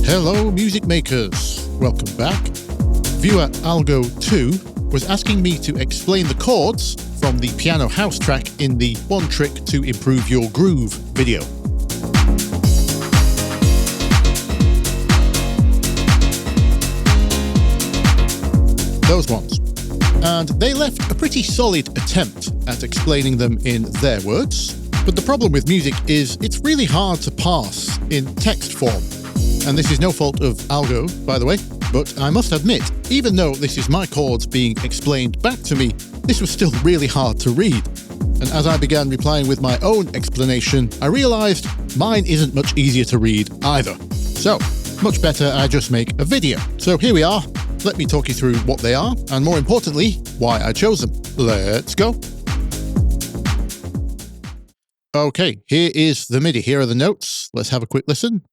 Hello music makers, welcome back. Viewer Algo2 was asking me to explain the chords from the piano house track in the One Trick to Improve Your Groove video. Those ones. And they left a pretty solid attempt at explaining them in their words. But the problem with music is it's really hard to parse in text form. And this is no fault of Algo, by the way, but I must admit, even though this is my chords being explained back to me, this was still really hard to read. And as I began replying with my own explanation, I realized mine isn't much easier to read either. So, much better I just make a video. So here we are. Let me talk you through what they are, and more importantly, why I chose them. Let's go. Okay, here is the MIDI. Here are the notes. Let's have a quick listen.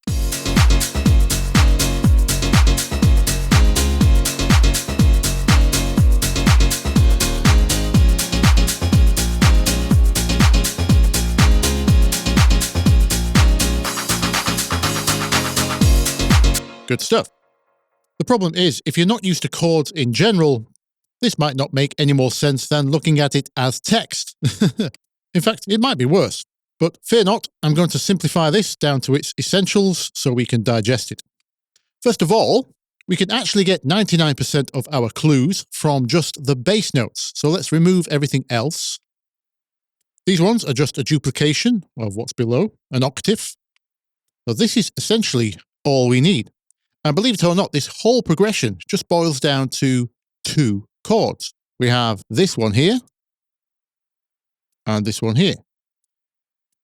Good stuff. The problem is, if you're not used to chords in general, this might not make any more sense than looking at it as text. In fact, it might be worse. But fear not, I'm going to simplify this down to its essentials so we can digest it. First of all, we can actually get 99% of our clues from just the bass notes. So let's remove everything else. These ones are just a duplication of what's below, an octave. So this is essentially all we need. And believe it or not, this whole progression just boils down to two chords. We have this one here and this one here.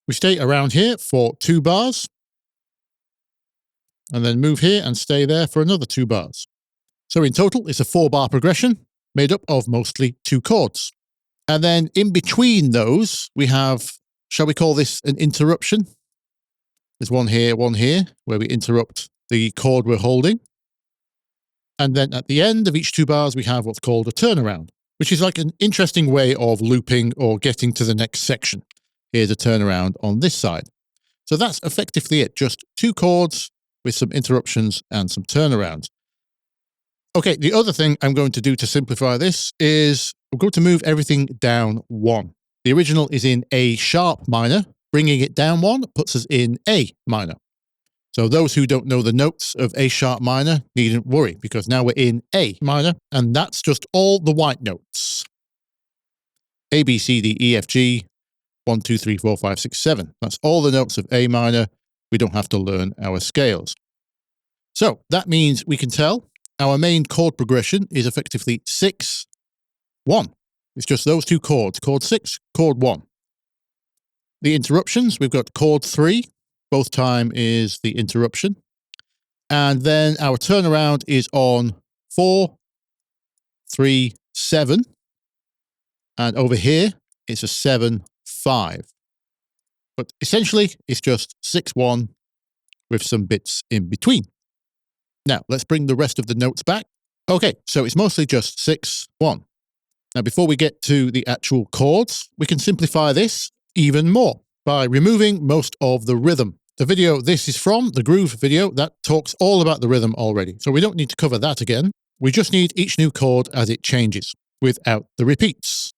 We stay around here for 2 bars and then move here and stay there for another 2 bars. So in total, it's a 4-bar progression made up of mostly 2 chords. And then in between those, we have, shall we call this an interruption? There's one here, where we interrupt the chord we're holding. And then at the end of each 2 bars, we have what's called a turnaround, which is like an interesting way of looping or getting to the next section. Here's a turnaround on this side. So that's effectively it, just 2 chords with some interruptions and some turnarounds. Okay, the other thing I'm going to do to simplify this is we're going to move everything down 1. The original is in A sharp minor. Bringing it down 1 puts us in A minor. So those who don't know the notes of A sharp minor needn't worry, because now we're in A minor, and that's just all the white notes. A, B, C, D, E, F, G, 1, 2, 3, 4, 5, 6, 7. That's all the notes of A minor. We don't have to learn our scales. So that means we can tell our main chord progression is effectively 6, 1. It's just those 2 chords, chord 6, chord 1. The interruptions, we've got chord 3. Both time is the interruption. And then our turnaround is on 4, 3, 7. And over here, it's a 7, 5. But essentially, it's just 6, 1 with some bits in between. Now, let's bring the rest of the notes back. Okay, so it's mostly just 6, 1. Now, before we get to the actual chords, we can simplify this even more by removing most of the rhythm. The video this is from, the groove video, that talks all about the rhythm already. So we don't need to cover that again. We just need each new chord as it changes, without the repeats.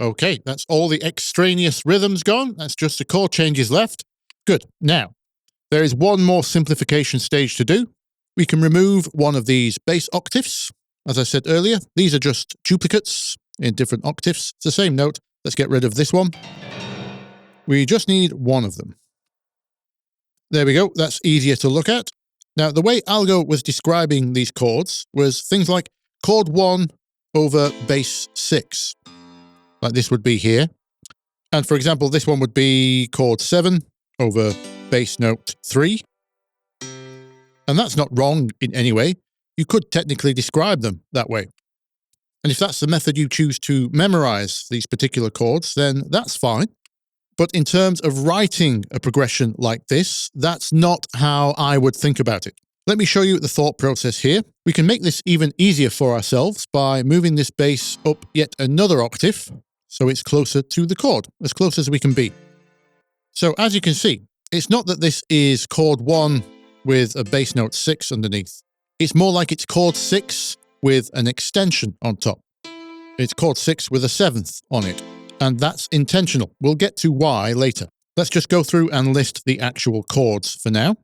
Okay, that's all the extraneous rhythms gone. That's just the chord changes left. Good. Now, there is one more simplification stage to do. We can remove one of these bass octaves. As I said earlier, these are just duplicates in different octaves. It's the same note. Let's get rid of this one. We just need one of them. There we go. That's easier to look at. Now, the way Algo was describing these chords was things like chord 1 over bass 6. Like this would be here. And for example, this one would be chord 7 over bass note 3. And that's not wrong in any way. You could technically describe them that way. And if that's the method you choose to memorize these particular chords, then that's fine. But in terms of writing a progression like this, that's not how I would think about it. Let me show you the thought process here. We can make this even easier for ourselves by moving this bass up yet another octave. so it's closer to the chord, as close as we can be. So as you can see, it's not that this is chord 1 with a bass note 6 underneath. It's more like it's chord 6 with an extension on top. It's chord 6 with a 7th on it, and that's intentional. We'll get to why later. Let's just go through and list the actual chords for now.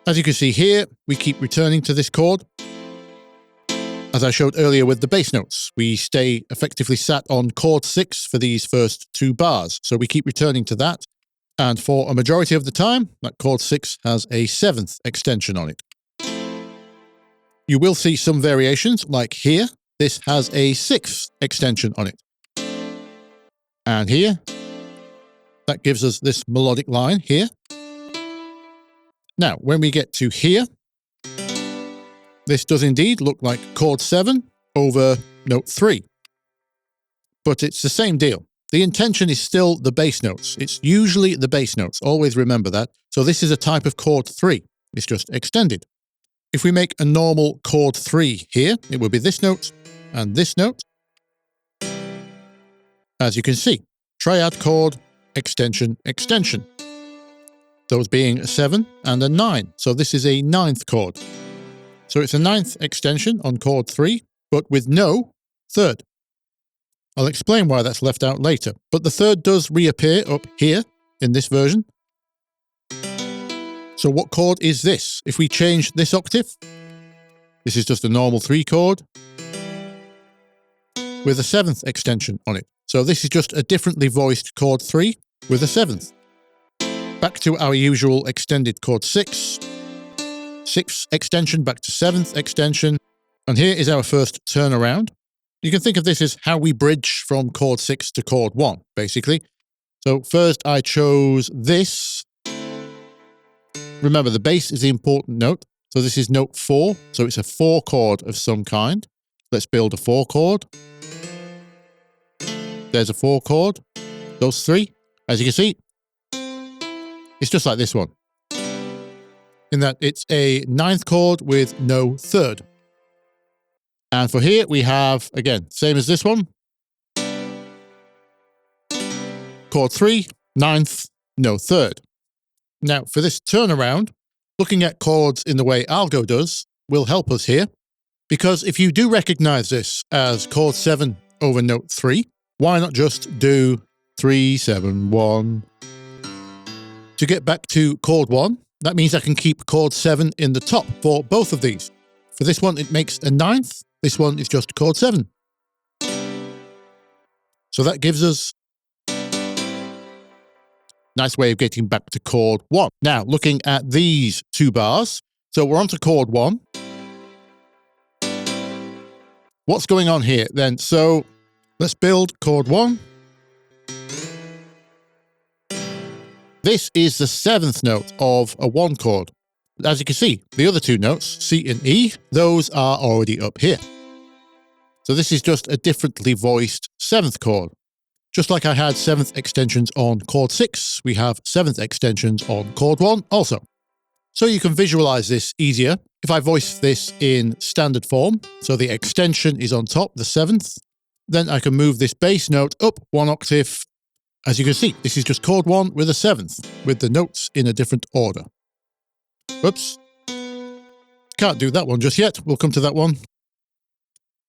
As you can see here, we keep returning to this chord. As I showed earlier with the bass notes, we stay effectively sat on chord 6 for these first 2 bars, so we keep returning to that. And for a majority of the time, that chord 6 has a 7th extension on it. You will see some variations, like here, this has a 6th extension on it. And here, that gives us this melodic line here. Now, when we get to here, this does indeed look like chord 7 over note 3. But it's the same deal. The intention is still the bass notes. It's usually the bass notes. Always remember that. So this is a type of chord 3. It's just extended. If we make a normal chord 3 here, it will be this note and this note. As you can see, triad chord, extension, extension. Those being a 7 and a 9. So this is a 9th chord. So it's a 9th extension on chord 3, but with no 3rd. I'll explain why that's left out later, but the 3rd does reappear up here in this version. So what chord is this? If we change this octave, this is just a normal 3 chord with a 7th extension on it. So this is just a differently voiced chord 3 with a 7th. Back to our usual extended chord 6. 6th extension back to 7th extension. And here is our first turnaround. You can think of this as how we bridge from chord 6 to chord 1, basically. So first I chose this. Remember, the bass is the important note. So this is note 4. So it's a 4 chord of some kind. Let's build a 4 chord. There's a 4 chord. Those 3, as you can see, it's just like this one, in that it's a 9th chord with no 3rd. And for here, we have, again, same as this one. Chord 3, 9th, no 3rd. Now, for this turnaround, looking at chords in the way Algo does will help us here, because if you do recognize this as chord 7 over note 3, why not just do 3, 7, 1? To get back to chord 1, that means I can keep chord 7 in the top for both of these. For this one, it makes a 9th. This one is just chord 7. So that gives us a nice way of getting back to chord 1. Now, looking at these 2 bars, so we're on to chord 1. What's going on here then? So let's build chord 1. This is the 7th note of a 1 chord. As you can see, the other 2 notes, C and E, those are already up here. So this is just a differently voiced 7th chord. Just like I had 7th extensions on chord 6, we have 7th extensions on chord 1 also. So you can visualize this easier. If I voice this in standard form, so the extension is on top, the 7th, then I can move this bass note up 1 octave. As you can see, this is just chord 1 with a 7th, with the notes in a different order. Oops. Can't do that one just yet. We'll come to that one.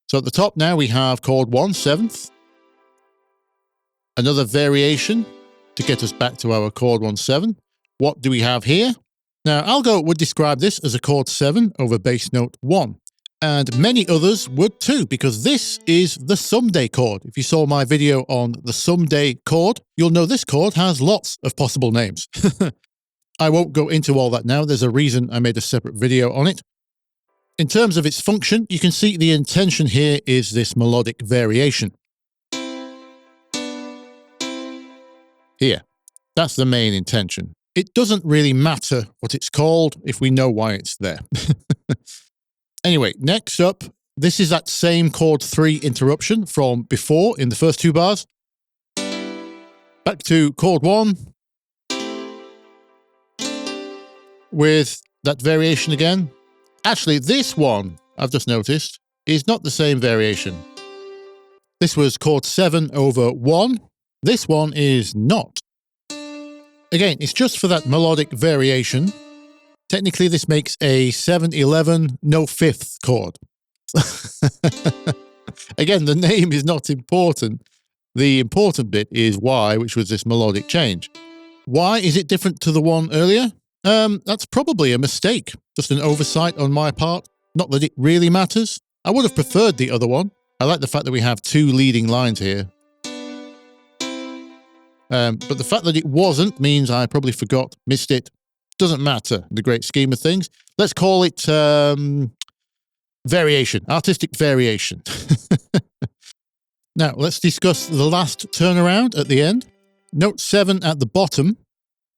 So at the top now we have chord 1, 7th. Another variation to get us back to our chord 1, 7. What do we have here? Now, Algo would describe this as a chord 7 over bass note 1. And many others would too, because this is the someday chord. If you saw my video on the someday chord, you'll know this chord has lots of possible names. I won't go into all that now. There's a reason I made a separate video on it. In terms of its function, you can see the intention here is this melodic variation. Here, that's the main intention. It doesn't really matter what it's called if we know why it's there. Anyway, next up, this is that same chord 3 interruption from before in the first 2 bars. Back to chord 1 with that variation again. Actually, this one, I've just noticed, is not the same variation. This was chord 7 over 1. This one is not. Again, it's just for that melodic variation. Technically, this makes a 7/11, no fifth chord. Again, the name is not important. The important bit is why, which was this melodic change. Why is it different to the one earlier? That's probably a mistake, just an oversight on my part. Not that it really matters. I would have preferred the other one. I like the fact that we have two leading lines here. But the fact that it wasn't means I probably forgot, missed it. Doesn't matter in the great scheme of things. Let's call it variation, artistic variation. Now, let's discuss the last turnaround at the end. Note 7 at the bottom,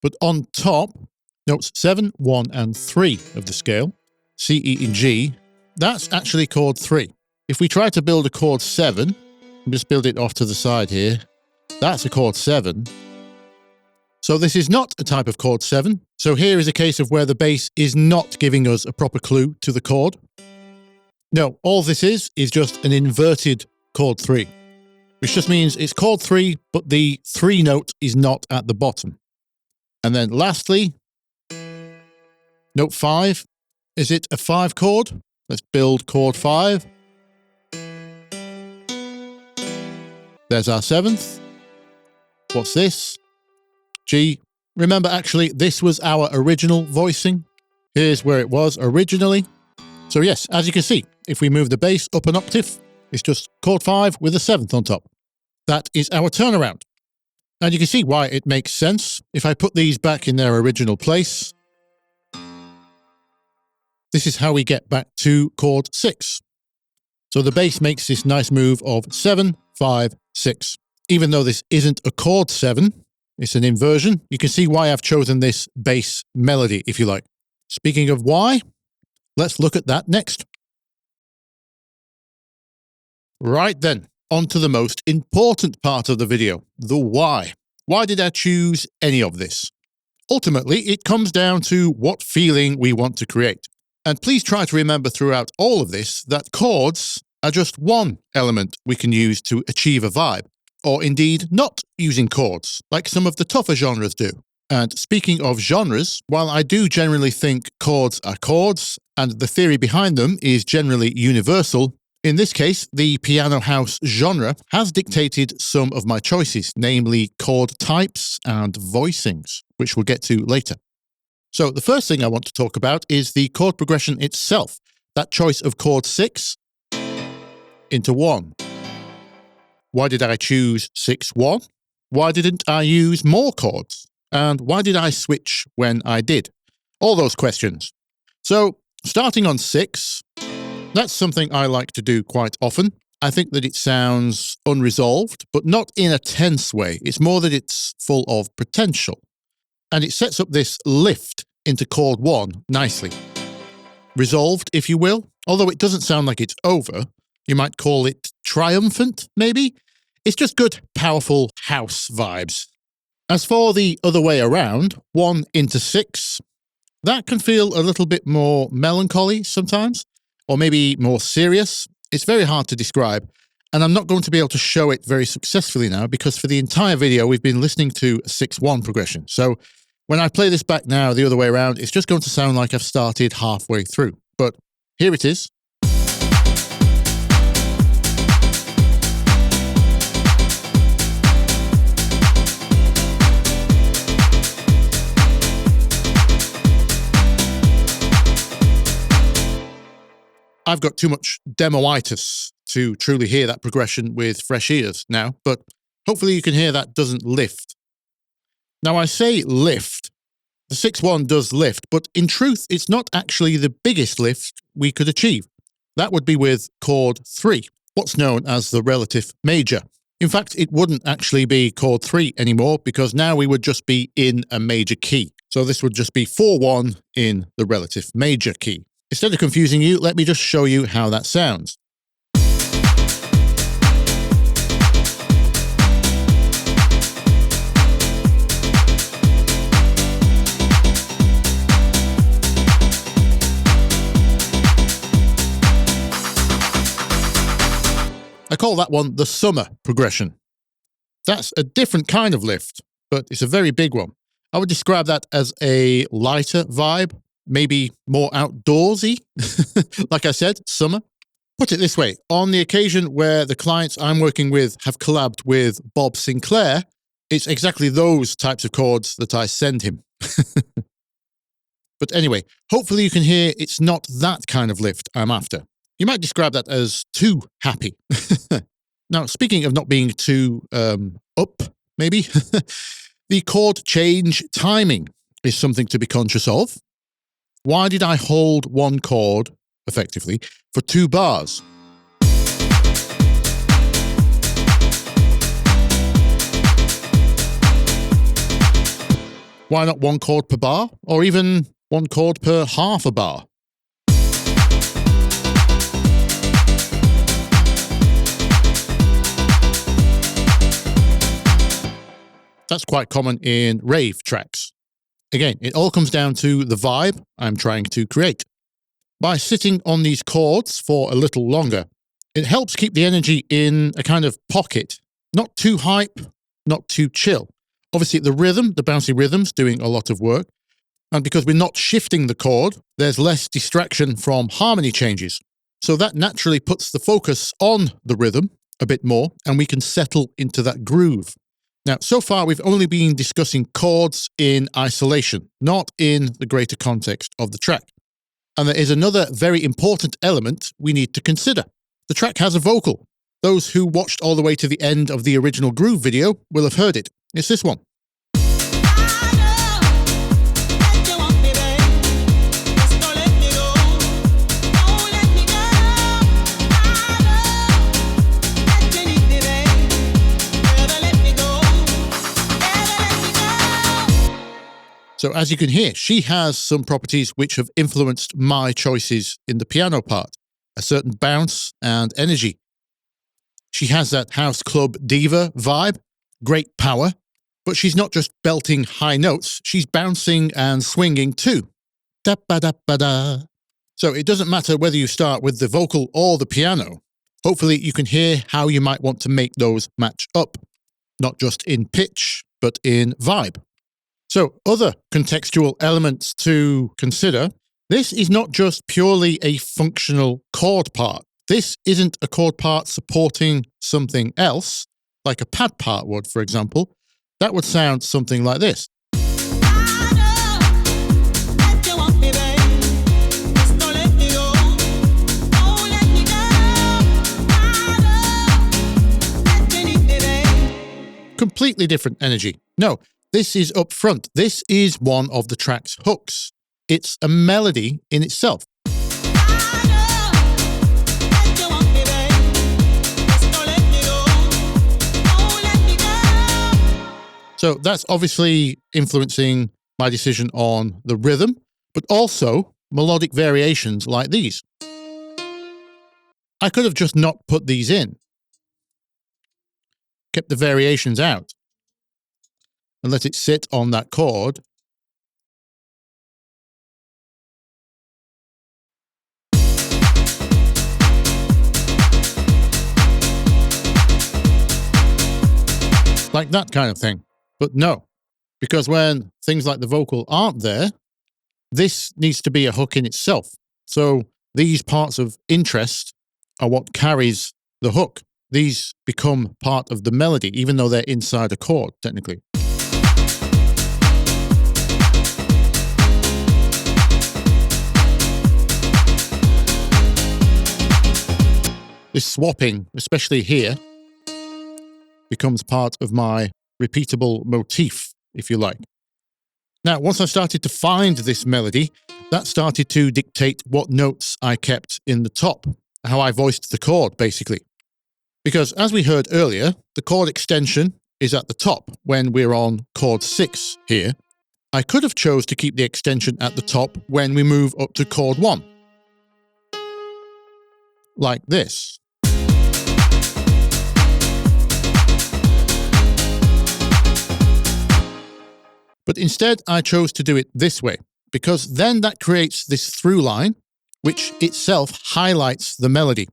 but on top, notes 7, 1, and 3 of the scale, C, E, and G, that's actually chord 3. If we try to build a chord 7, just build it off to the side here, that's a chord 7. So this is not a type of chord 7. So here is a case of where the bass is not giving us a proper clue to the chord. No, all this is just an inverted chord 3, which just means it's chord 3, but the 3 note is not at the bottom. And then lastly, note 5. Is it a 5 chord? Let's build chord 5. There's our 7th. What's this? G. Remember, actually, this was our original voicing. Here's where it was originally. So yes, as you can see, if we move the bass up an octave, it's just chord 5 with a 7th on top. That is our turnaround. And you can see why it makes sense. If I put these back in their original place, this is how we get back to chord 6. So the bass makes this nice move of 7, 5, 6. Even though this isn't a chord 7, it's an inversion. You can see why I've chosen this bass melody, if you like. Speaking of why, let's look at that next. Right then, on to the most important part of the video, the why. Why did I choose any of this? Ultimately, it comes down to what feeling we want to create. And please try to remember throughout all of this that chords are just one element we can use to achieve a vibe, or indeed not using chords, like some of the tougher genres do. And speaking of genres, while I do generally think chords are chords, and the theory behind them is generally universal, in this case, the piano house genre has dictated some of my choices, namely chord types and voicings, which we'll get to later. So the first thing I want to talk about is the chord progression itself, that choice of chord 6 into 1. Why did I choose 6-1? Why didn't I use more chords? And why did I switch when I did? All those questions. So, starting on 6, that's something I like to do quite often. I think that it sounds unresolved, but not in a tense way. It's more that it's full of potential. And it sets up this lift into chord 1 nicely. Resolved, if you will, although it doesn't sound like it's over. You might call it triumphant, maybe? It's just good, powerful house vibes. As for the other way around, 1 into 6, that can feel a little bit more melancholy sometimes, or maybe more serious. It's very hard to describe, and I'm not going to be able to show it very successfully now because for the entire video we've been listening to a 6-1 progression. So when I play this back now the other way around, it's just going to sound like I've started halfway through. But here it is. I've got too much demoitis to truly hear that progression with fresh ears now, but hopefully you can hear that doesn't lift. Now I say lift, the 6-1 does lift, but in truth it's not actually the biggest lift we could achieve. That would be with chord 3, what's known as the relative major. In fact, it wouldn't actually be chord 3 anymore because now we would just be in a major key. So this would just be 4-1 in the relative major key. Instead of confusing you, let me just show you how that sounds. A call that one the summer progression. That's a different kind of lift, but it's a very big one. I would describe that as a lighter vibe, maybe more outdoorsy. Like I said, summer. Put it this way, on the occasion where the clients I'm working with have collabed with Bob Sinclair, it's exactly those types of chords that I send him. But anyway, hopefully you can hear it's not that kind of lift I'm after. You might describe that as too happy. Now, speaking of not being too up, maybe, the chord change timing is something to be conscious of. Why did I hold one chord, effectively, for 2 bars? Why not 1 chord per bar, or even 1 chord per half a bar? That's quite common in rave tracks. Again, it all comes down to the vibe I'm trying to create. By sitting on these chords for a little longer, it helps keep the energy in a kind of pocket. Not too hype, not too chill. Obviously, the rhythm, the bouncy rhythm's doing a lot of work. And because we're not shifting the chord, there's less distraction from harmony changes. So that naturally puts the focus on the rhythm a bit more, and we can settle into that groove. Now, so far, we've only been discussing chords in isolation, not in the greater context of the track. And there is another very important element we need to consider. The track has a vocal. Those who watched all the way to the end of the original groove video will have heard it. It's this one. So as you can hear, she has some properties which have influenced my choices in the piano part, a certain bounce and energy. She has that house club diva vibe, great power, but she's not just belting high notes, she's bouncing and swinging too. Da-ba-da-ba-da. So it doesn't matter whether you start with the vocal or the piano. Hopefully you can hear how you might want to make those match up, not just in pitch, but in vibe. So, other contextual elements to consider. This is not just purely a functional chord part. This isn't a chord part supporting something else, like a pad part would, for example. That would sound something like this. Completely different energy. No. This is up front. This is one of the track's hooks. It's a melody in itself. So that's obviously influencing my decision on the rhythm, but also melodic variations like these. I could have just not put these in, kept the variations out, and let it sit on that chord. Like that kind of thing. But no, because when things like the vocal aren't there, this needs to be a hook in itself. So these parts of interest are what carries the hook. These become part of the melody, even though they're inside a chord, technically. This swapping, especially here, becomes part of my repeatable motif, if you like. Now, once I started to find this melody, that started to dictate what notes I kept in the top, how I voiced the chord, basically. Because as we heard earlier, the chord extension is at the top when we're on chord 6 here. I could have chose to keep the extension at the top when we move up to chord 1. Like this. But instead, I chose to do it this way, because then that creates this through line, which itself highlights the melody.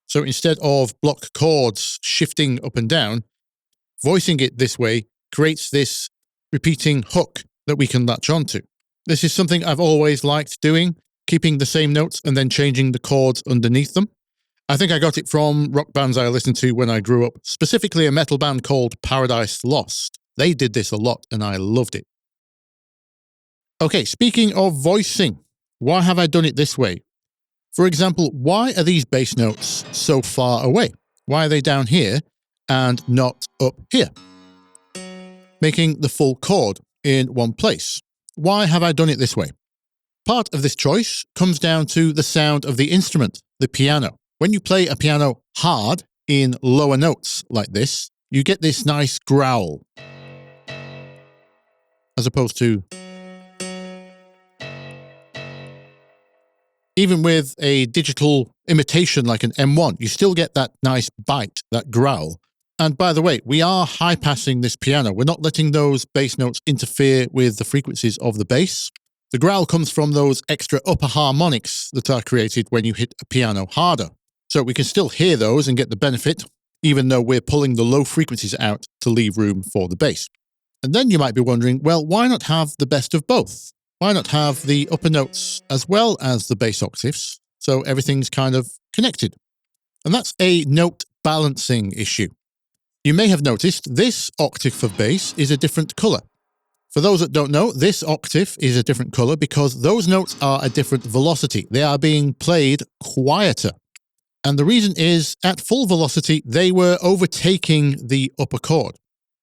So instead of block chords shifting up and down, voicing it this way creates this repeating hook that we can latch onto. This is something I've always liked doing, keeping the same notes and then changing the chords underneath them. I think I got it from rock bands I listened to when I grew up, specifically a metal band called Paradise Lost. They did this a lot and I loved it. Okay, speaking of voicing, why have I done it this way? For example, why are these bass notes so far away? Why are they down here and not up here? Making the full chord in one place. Why have I done it this way? Part of this choice comes down to the sound of the instrument, the piano. When you play a piano hard in lower notes like this, you get this nice growl, as opposed to even with a digital imitation like an M1, you still get that nice bite, that growl. And by the way, we are high-passing this piano. We're not letting those bass notes interfere with the frequencies of the bass. The growl comes from those extra upper harmonics that are created when you hit a piano harder. So we can still hear those and get the benefit, even though we're pulling the low frequencies out to leave room for the bass. And then you might be wondering, well, why not have the best of both? Why not have the upper notes as well as the bass octaves, so everything's kind of connected? And that's a note balancing issue. You may have noticed this octave for bass is a different color. For those that don't know, this octave is a different color because those notes are a different velocity. They are being played quieter. And the reason is, at full velocity, they were overtaking the upper chord.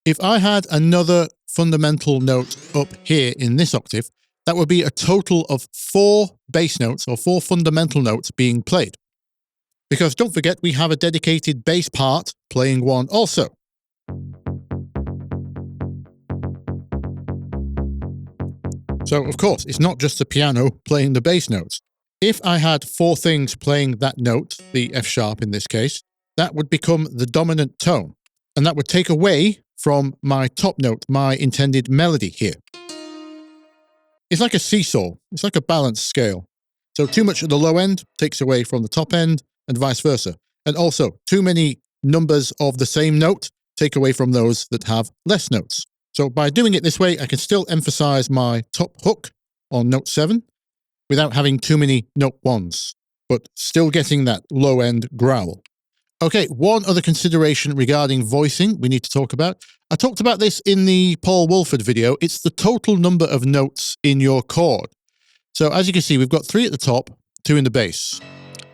If I had another fundamental note up here in this octave, that would be a total of 4 bass notes or 4 fundamental notes being played. Because don't forget, we have a dedicated bass part playing one also. So, of course, it's not just the piano playing the bass notes. If I had 4 things playing that note, the F sharp in this case, that would become the dominant tone. And that would take away from my top note, my intended melody here. It's like a seesaw. It's like a balanced scale. So too much at the low end takes away from the top end and vice versa. And also, too many numbers of the same note take away from those that have less notes. So by doing it this way, I can still emphasize my top hook on note 7 without having too many note 1s, but still getting that low end growl. Okay, one other consideration regarding voicing we need to talk about. I talked about this in the Paul Wolford video. It's the total number of notes in your chord. So as you can see, we've got 3 at the top, 2 in the bass.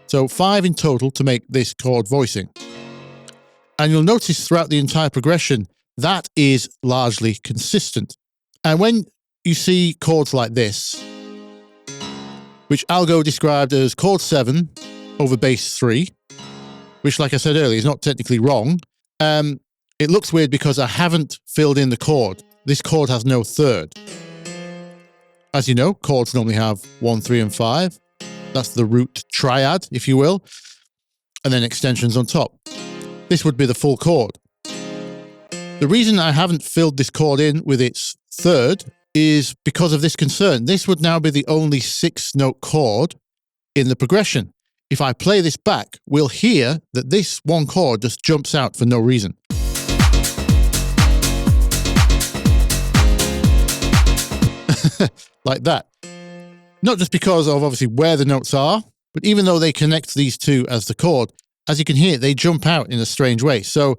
So 5 in total to make this chord voicing. And you'll notice throughout the entire progression, that is largely consistent. And when you see chords like this, which Algo described as chord 7 over bass 3, which, like I said earlier, is not technically wrong. It looks weird because I haven't filled in the chord. This chord has no third. As you know, chords normally have 1, 3, and 5. That's the root triad, if you will. And then extensions on top. This would be the full chord. The reason I haven't filled this chord in with its third is because of this concern. This would now be the only 6-note chord in the progression. If I play this back, we'll hear that this one chord just jumps out for no reason. Like that. Not just because of obviously where the notes are, but even though they connect these two as the chord, as you can hear, they jump out in a strange way. So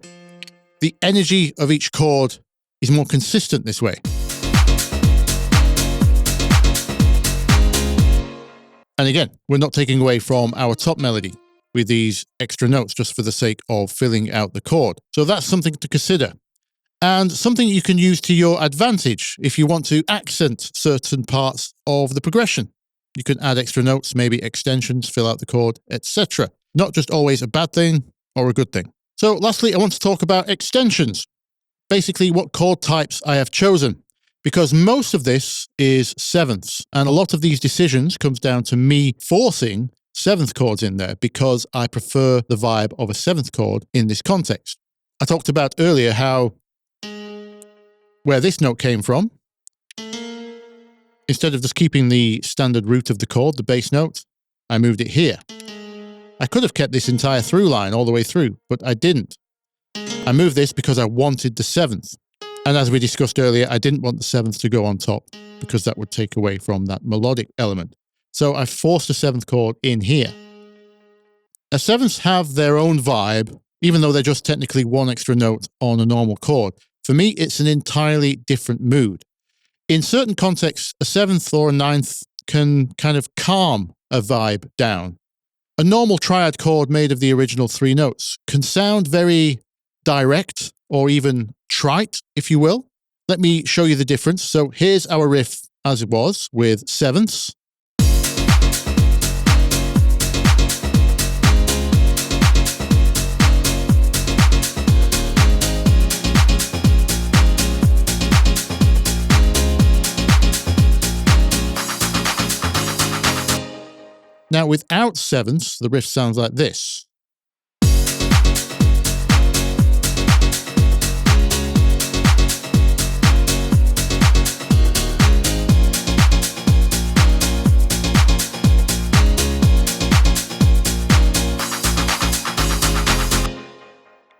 the energy of each chord is more consistent this way. And again, we're not taking away from our top melody with these extra notes just for the sake of filling out the chord. So that's something to consider. And something you can use to your advantage if you want to accent certain parts of the progression. You can add extra notes, maybe extensions, fill out the chord, etc. Not just always a bad thing or a good thing. So lastly, I want to talk about extensions. Basically what chord types I have chosen. Because most of this is sevenths, and a lot of these decisions comes down to me forcing 7th chords in there because I prefer the vibe of a 7th chord in this context. I talked about earlier how where this note came from, instead of just keeping the standard root of the chord, the bass note, I moved it here. I could have kept this entire through line all the way through, but I didn't. I moved this because I wanted the 7th. And as we discussed earlier, I didn't want the 7th to go on top because that would take away from that melodic element. So I forced a 7th chord in here. Now, 7ths have their own vibe, even though they're just technically one extra note on a normal chord. For me, it's an entirely different mood. In certain contexts, a 7th or a 9th can kind of calm a vibe down. A normal triad chord made of the original 3 notes can sound very direct or even trite, if you will. Let me show you the difference. So here's our riff as it was with 7ths. Now, without 7ths, the riff sounds like this.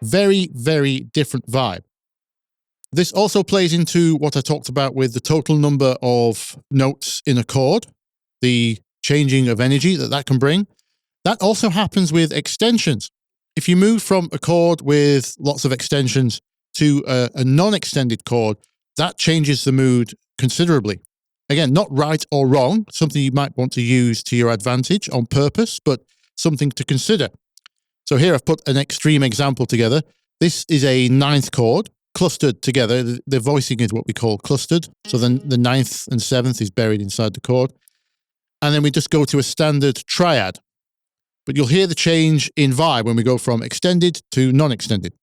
Very, very different vibe. This also plays into what I talked about with the total number of notes in a chord, the changing of energy that can bring. That also happens with extensions. If you move from a chord with lots of extensions to a non-extended chord, that changes the mood considerably. Again, not right or wrong, something you might want to use to your advantage on purpose, but something to consider. So here I've put an extreme example together. This is a 9th chord clustered together. The voicing is what we call clustered. So then the 9th and 7th is buried inside the chord. And then we just go to a standard triad. But you'll hear the change in vibe when we go from extended to non-extended.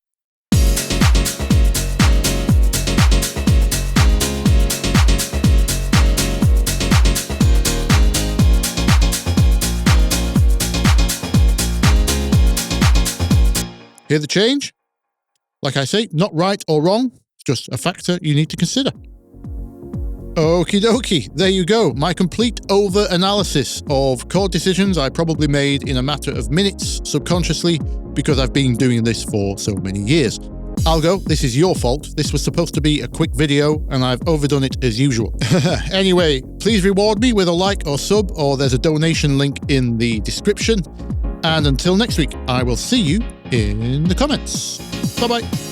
Hear the change? Like I say, not right or wrong, just a factor you need to consider. Okie dokie, there you go. My complete over-analysis of chord decisions I probably made in a matter of minutes subconsciously because I've been doing this for so many years. Algo, this is your fault. This was supposed to be a quick video and I've overdone it as usual. Anyway, please reward me with a like or sub, or there's a donation link in the description. And until next week, I will see you in the comments. Bye-bye.